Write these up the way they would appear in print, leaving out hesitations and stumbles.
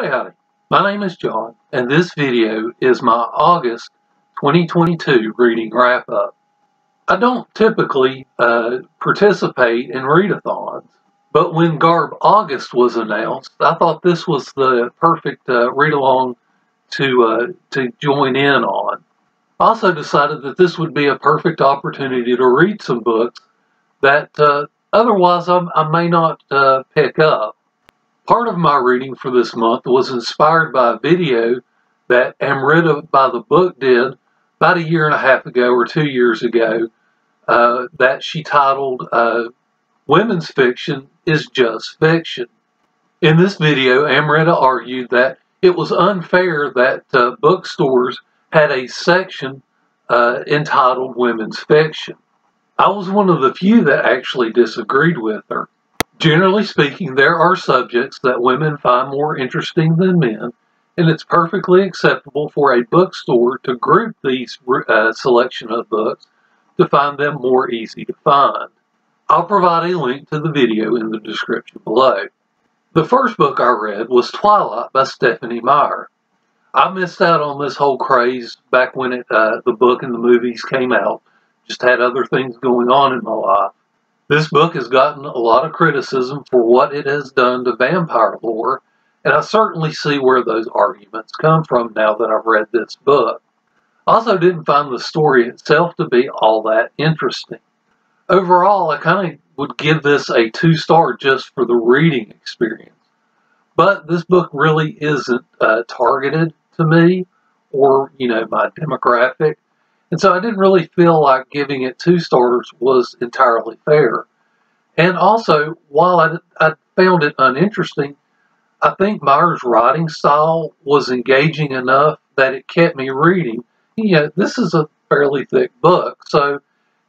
Howdy, my name is John, and this video is my August 2022 reading wrap-up. I don't typically participate in readathons, but when Garbaugust was announced, I thought this was the perfect read-along to join in on. I also decided that this would be a perfect opportunity to read some books that otherwise I may not pick up. Part of my reading for this month was inspired by a video that Amrita by the Book did about a year and a half ago or 2 years ago that she titled Women's Fiction is Just Fiction. In this video, Amrita argued that it was unfair that bookstores had a section entitled Women's Fiction. I was one of the few that actually disagreed with her. Generally speaking, there are subjects that women find more interesting than men, and it's perfectly acceptable for a bookstore to group these selection of books to find them more easy to find. I'll provide a link to the video in the description below. The first book I read was Twilight by Meyer. I missed out on this whole craze back when the book and the movies came out. Just had other things going on in my life. This book has gotten a lot of criticism for what it has done to vampire lore, and I certainly see where those arguments come from now that I've read this book. I also didn't find the story itself to be all that interesting. Overall, I kind of would give this a 2-star just for the reading experience. But this book really isn't targeted to me or, my demographic. And so I didn't really feel like giving it 2 stars was entirely fair. And also, while I found it uninteresting, I think Meyer's writing style was engaging enough that it kept me reading. This is a fairly thick book. So,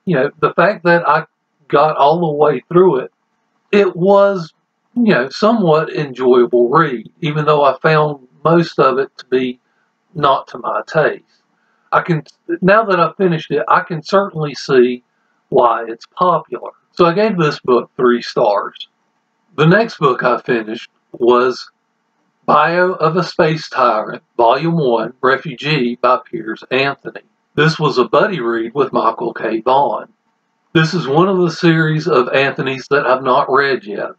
the fact that I got all the way through it, it was, somewhat enjoyable read, even though I found most of it to be not to my taste. Now that I've finished it, I can certainly see why it's popular. So I gave this book 3 stars. The next book I finished was Bio of a Space Tyrant, Volume 1, Refugee by Piers Anthony. This was a buddy read with Michael K. Vaughan. This is one of the series of Anthony's that I've not read yet.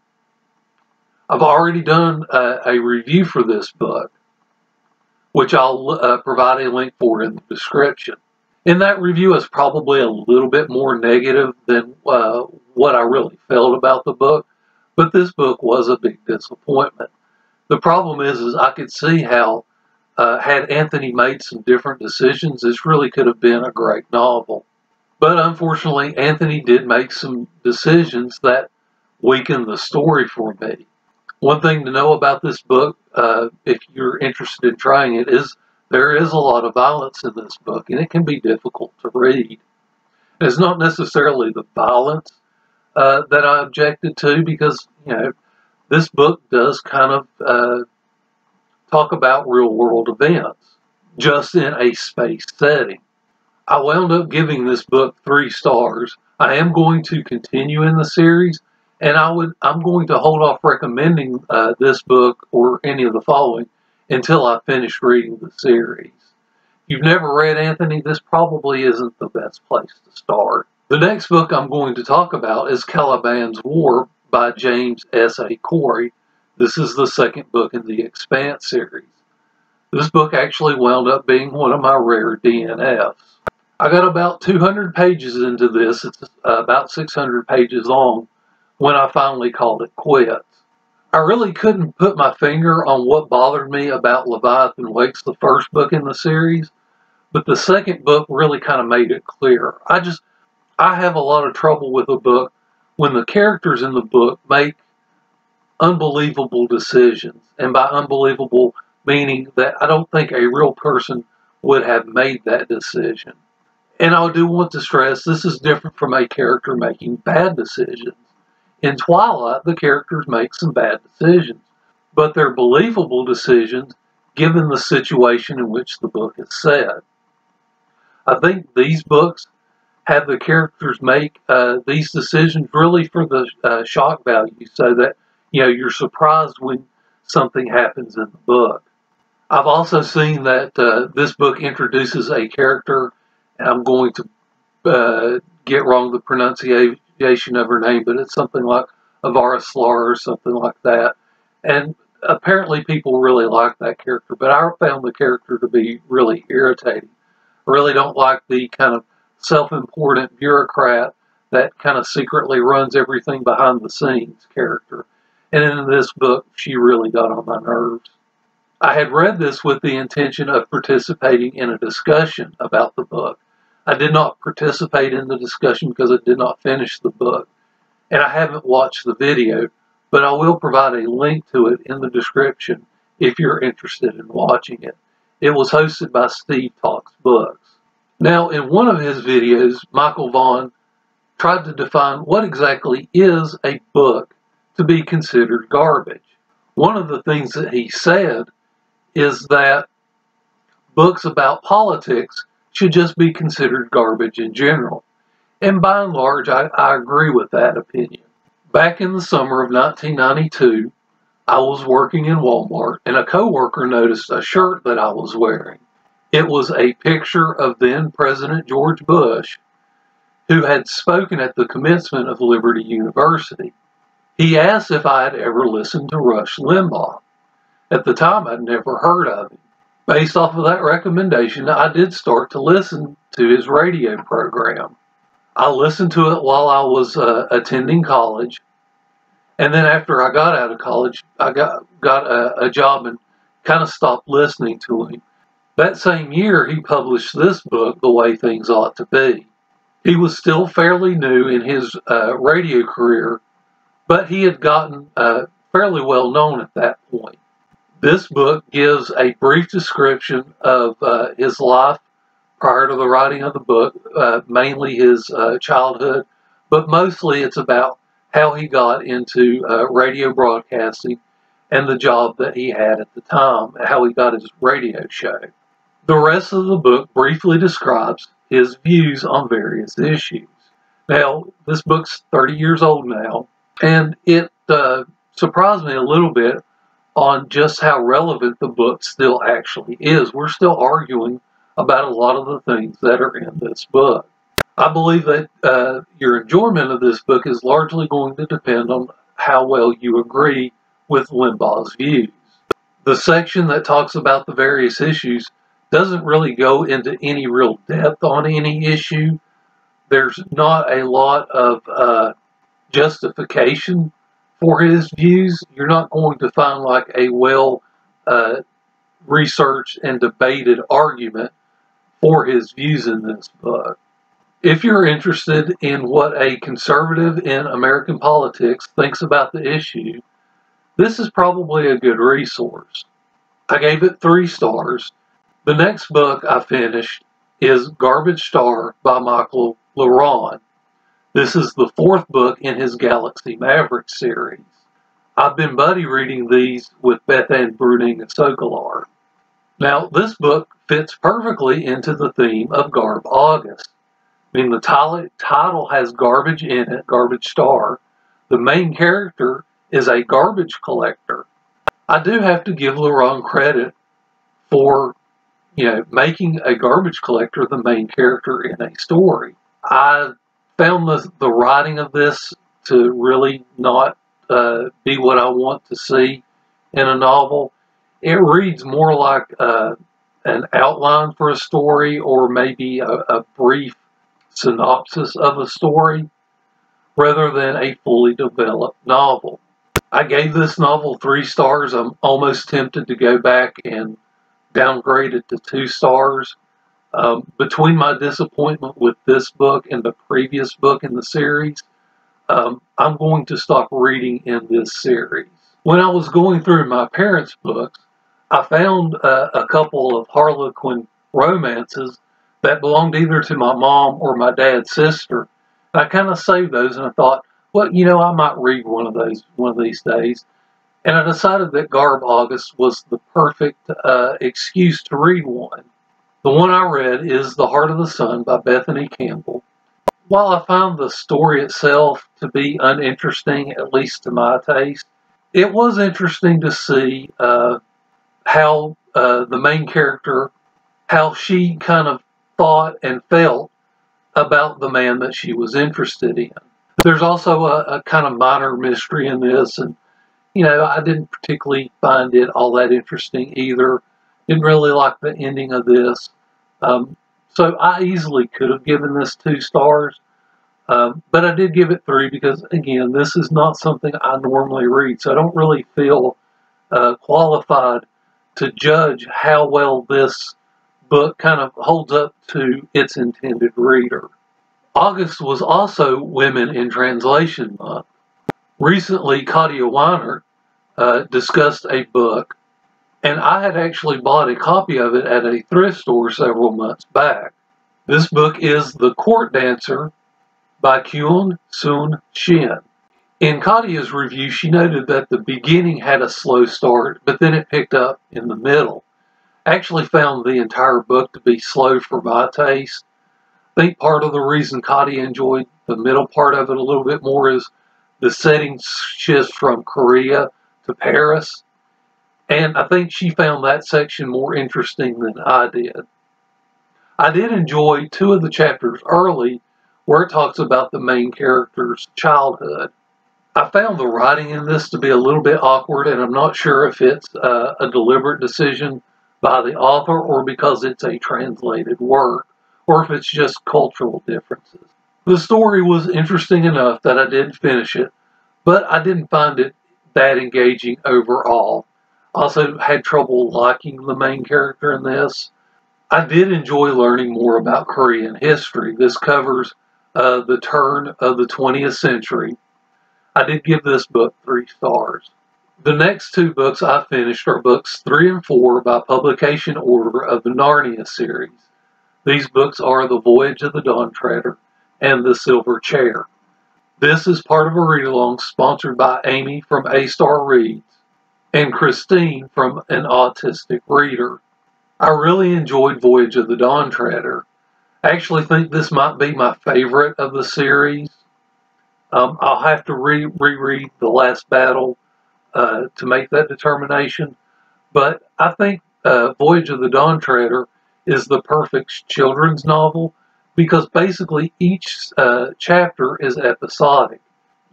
I've already done a review for this book, which I'll provide a link for in the description. In that review, it's probably a little bit more negative than what I really felt about the book, but this book was a big disappointment. The problem is I could see how, had Anthony made some different decisions, this really could have been a great novel. But unfortunately, Anthony did make some decisions that weakened the story for me. One thing to know about this book, if you're interested in trying it, is there is a lot of violence in this book, and it can be difficult to read. It's not necessarily the violence that I objected to, because, this book does kind of talk about real-world events, just in a space setting. I wound up giving this book 3 stars. I am going to continue in the series, and I'm going to hold off recommending this book or any of the following until I finish reading the series. If you've never read Anthony, this probably isn't the best place to start. The next book I'm going to talk about is Caliban's War by James S.A. Corey. This is the second book in the Expanse series. This book actually wound up being one of my rare DNFs. I got about 200 pages into this. It's about 600 pages long when I finally called it quits. I really couldn't put my finger on what bothered me about Leviathan Wakes, the first book in the series, but the second book really kind of made it clear. I have a lot of trouble with a book when the characters in the book make unbelievable decisions, and by unbelievable meaning that I don't think a real person would have made that decision. And I do want to stress, this is different from a character making bad decisions. In Twilight, the characters make some bad decisions, but they're believable decisions given the situation in which the book is set. I think these books have the characters make these decisions really for the shock value, so that you're surprised when something happens in the book. I've also seen that this book introduces a character, and I'm going to get wrong the pronunciation of her name, but it's something like Avarislar or something like that. And apparently people really like that character, but I found the character to be really irritating. I really don't like the kind of self-important bureaucrat that kind of secretly runs everything behind the scenes character. And in this book, she really got on my nerves. I had read this with the intention of participating in a discussion about the book. I did not participate in the discussion because I did not finish the book. And I haven't watched the video, but I will provide a link to it in the description if you're interested in watching it. It was hosted by Steve Talks Books. Now, in one of his videos, Michael Vaughn tried to define what exactly is a book to be considered garbage. One of the things that he said is that books about politics should just be considered garbage in general. And by and large, I agree with that opinion. Back in the summer of 1992, I was working in Walmart, and a coworker noticed a shirt that I was wearing. It was a picture of then President George Bush, who had spoken at the commencement of Liberty University. He asked if I had ever listened to Rush Limbaugh. At the time, I'd never heard of him. Based off of that recommendation, I did start to listen to his radio program. I listened to it while I was attending college, and then after I got out of college, I got a job and kind of stopped listening to him. That same year, he published this book, The Way Things Ought to Be. He was still fairly new in his radio career, but he had gotten fairly well known at that point. This book gives a brief description of his life prior to the writing of the book, mainly his childhood, but mostly it's about how he got into radio broadcasting and the job that he had at the time, how he got his radio show. The rest of the book briefly describes his views on various issues. Now, this book's 30 years old now, and it surprised me a little bit on just how relevant the book still actually is. We're still arguing about a lot of the things that are in this book. I believe that your enjoyment of this book is largely going to depend on how well you agree with Limbaugh's views. The section that talks about the various issues doesn't really go into any real depth on any issue. There's not a lot of justification for his views. You're not going to find like a well researched and debated argument for his views in this book. If you're interested in what a conservative in American politics thinks about the issue, this is probably a good resource. I gave it 3 stars. The next book I finished is Garbage Star by Michael Ronn. This is the 4th book in his Galaxy Mavericks series. I've been buddy reading these with Bethany Campbell. Now, this book fits perfectly into the theme of garbaugust. I mean, the title has garbage in it, Garbage Star. The main character is a garbage collector. I do have to give Ronn credit for, making a garbage collector the main character in a story. I found the writing of this to really not be what I want to see in a novel. It reads more like an outline for a story, or maybe a brief synopsis of a story, rather than a fully developed novel. I gave this novel 3 stars. I'm almost tempted to go back and downgrade it to 2 stars. Between my disappointment with this book and the previous book in the series, I'm going to stop reading in this series. When I was going through my parents' books, I found a couple of Harlequin romances that belonged either to my mom or my dad's sister. And I kind of saved those, and I thought, well, I might read one of these days. And I decided that garbaugust was the perfect excuse to read one. The one I read is The Heart of the Sun by Bethany Campbell. While I found the story itself to be uninteresting, at least to my taste, it was interesting to see how the main character, how she kind of thought and felt about the man that she was interested in. There's also a kind of minor mystery in this, and I didn't particularly find it all that interesting either. Didn't really like the ending of this. So I easily could have given this 2 stars, but I did give it 3 because, again, this is not something I normally read, so I don't really feel qualified to judge how well this book kind of holds up to its intended reader. August was also Women in Translation Month. Recently, Claudia Weiner discussed a book, and I had actually bought a copy of it at a thrift store several months back. This book is The Court Dancer by Kyung-Sook Shin. In Claudia's review, she noted that the beginning had a slow start, but then it picked up in the middle. I actually found the entire book to be slow for my taste. I think part of the reason Claudia enjoyed the middle part of it a little bit more is the setting shifts from Korea to Paris, and I think she found that section more interesting than I did. I did enjoy 2 of the chapters early where it talks about the main character's childhood. I found the writing in this to be a little bit awkward, and I'm not sure if it's a deliberate decision by the author or because it's a translated work, or if it's just cultural differences. The story was interesting enough that I did finish it, but I didn't find it that engaging overall. I also had trouble liking the main character in this. I did enjoy learning more about Korean history. This covers the turn of the 20th century. I did give this book 3 stars. The next 2 books I finished are books 3 and 4 by publication order of the Narnia series. These books are The Voyage of the Dawn Treader and The Silver Chair. This is part of a read-along sponsored by Amy from A-Star Reads and Christine from An Autistic Reader. I really enjoyed Voyage of the Dawn Treader. I actually think this might be my favorite of the series. I'll have to reread The Last Battle to make that determination, but I think Voyage of the Dawn Treader is the perfect children's novel because basically each chapter is episodic.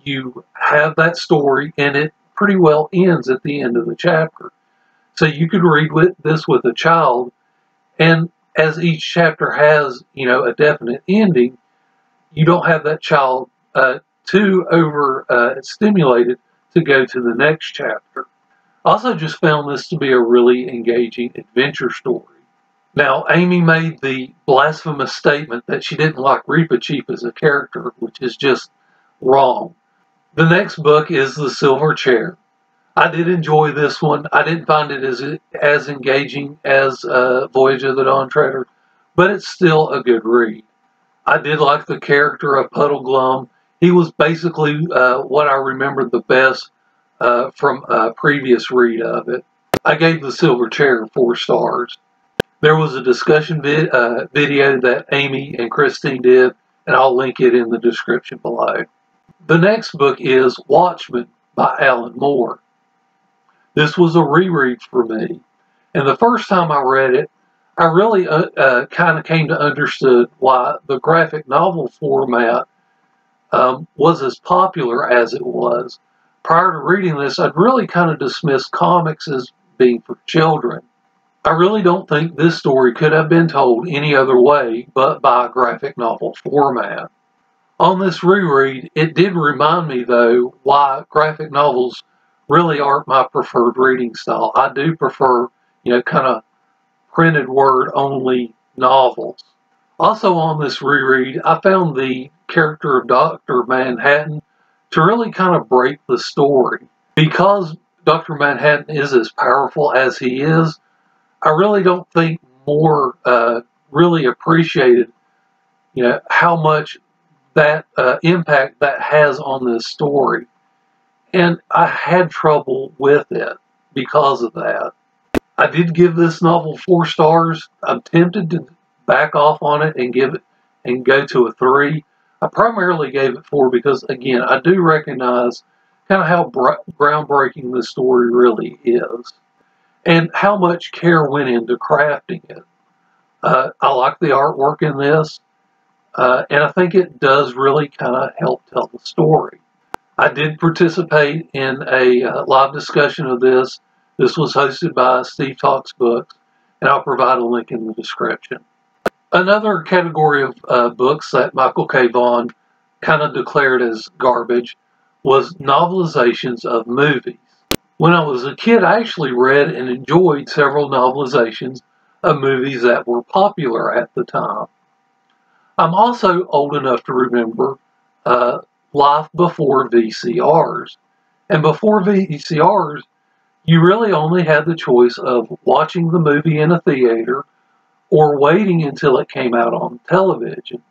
You have that story and it pretty well ends at the end of the chapter. So you could read this with a child, and as each chapter has, a definite ending, you don't have that child too stimulated to go to the next chapter. I also just found this to be a really engaging adventure story. Now, Amy made the blasphemous statement that she didn't like Refugee as a character, which is just wrong. The next book is The Silver Chair. I did enjoy this one. I didn't find it as engaging as Voyage of the Dawn Treader, but it's still a good read. I did like the character of Puddleglum. He was basically what I remembered the best from a previous read of it. I gave The Silver Chair 4 stars. There was a discussion video that Amy and Christine did, and I'll link it in the description below. The next book is Watchmen by Alan Moore. This was a reread for me, and the first time I read it, I really kind of came to understand why the graphic novel format was as popular as it was. Prior to reading this, I'd really kind of dismissed comics as being for children. I really don't think this story could have been told any other way but by a graphic novel format. On this reread, it did remind me, though, why graphic novels really aren't my preferred reading style. I do prefer, kind of printed word only novels. Also on this reread, I found the character of Dr. Manhattan to really kind of break the story. Because Dr. Manhattan is as powerful as he is, I really don't think Moore really appreciated, how much that impact that has on this story. And I had trouble with it because of that. I did give this novel 4 stars. I'm tempted to back off on it and go to a 3. I primarily gave it 4 because, again, I do recognize kind of how groundbreaking the story really is, and how much care went into crafting it. I like the artwork in this, and I think it does really kind of help tell the story. I did participate in a live discussion of this. This was hosted by Steve Talks Books, and I'll provide a link in the description. Another category of books that Michael K. Vaughan kind of declared as garbage was novelizations of movies. When I was a kid, I actually read and enjoyed several novelizations of movies that were popular at the time. I'm also old enough to remember life before VCRs. And before VCRs, you really only had the choice of watching the movie in a theater or waiting until it came out on television.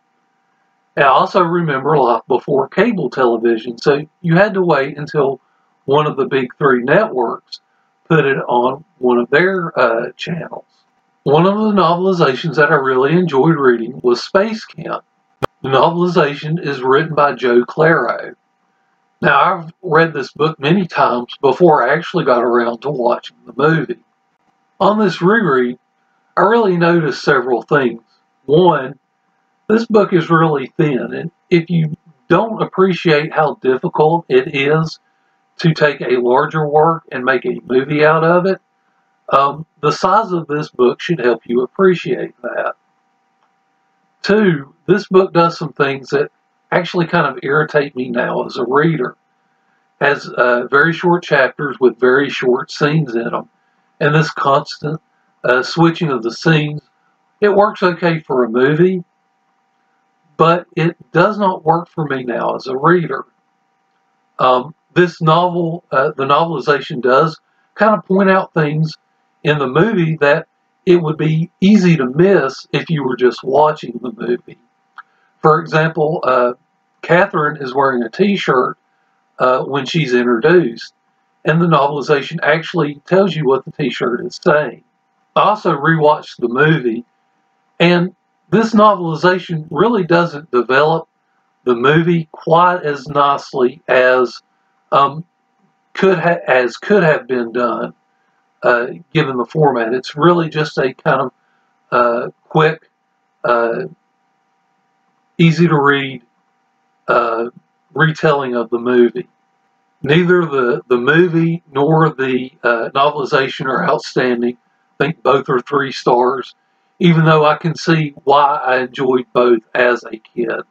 And I also remember life before cable television, so you had to wait until one of the big three networks put it on one of their channels. One of the novelizations that I really enjoyed reading was SpaceCamp. The novelization is written by Joe Claro. Now, I've read this book many times before I actually got around to watching the movie. On this reread, I really noticed several things. One, this book is really thin, and if you don't appreciate how difficult it is to take a larger work and make a movie out of it, the size of this book should help you appreciate that. Two, this book does some things that actually kind of irritate me now as a reader. It has very short chapters with very short scenes in them, and this constant switching of the scenes, it works okay for a movie, but it does not work for me now as a reader. This novel, the novelization does kind of point out things in the movie that it would be easy to miss if you were just watching the movie. For example, Catherine is wearing a t-shirt when she's introduced, and the novelization actually tells you what the t-shirt is saying. I also rewatched the movie, and this novelization really doesn't develop the movie quite as nicely as could have been done, given the format. It's really just a kind of quick, easy to read retelling of the movie. Neither the movie nor the novelization are outstanding. I think both are 3 stars, even though I can see why I enjoyed both as a kid.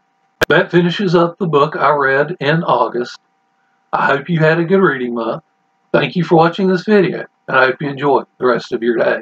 That finishes up the book I read in August. I hope you had a good reading month. Thank you for watching this video, and I hope you enjoy the rest of your day.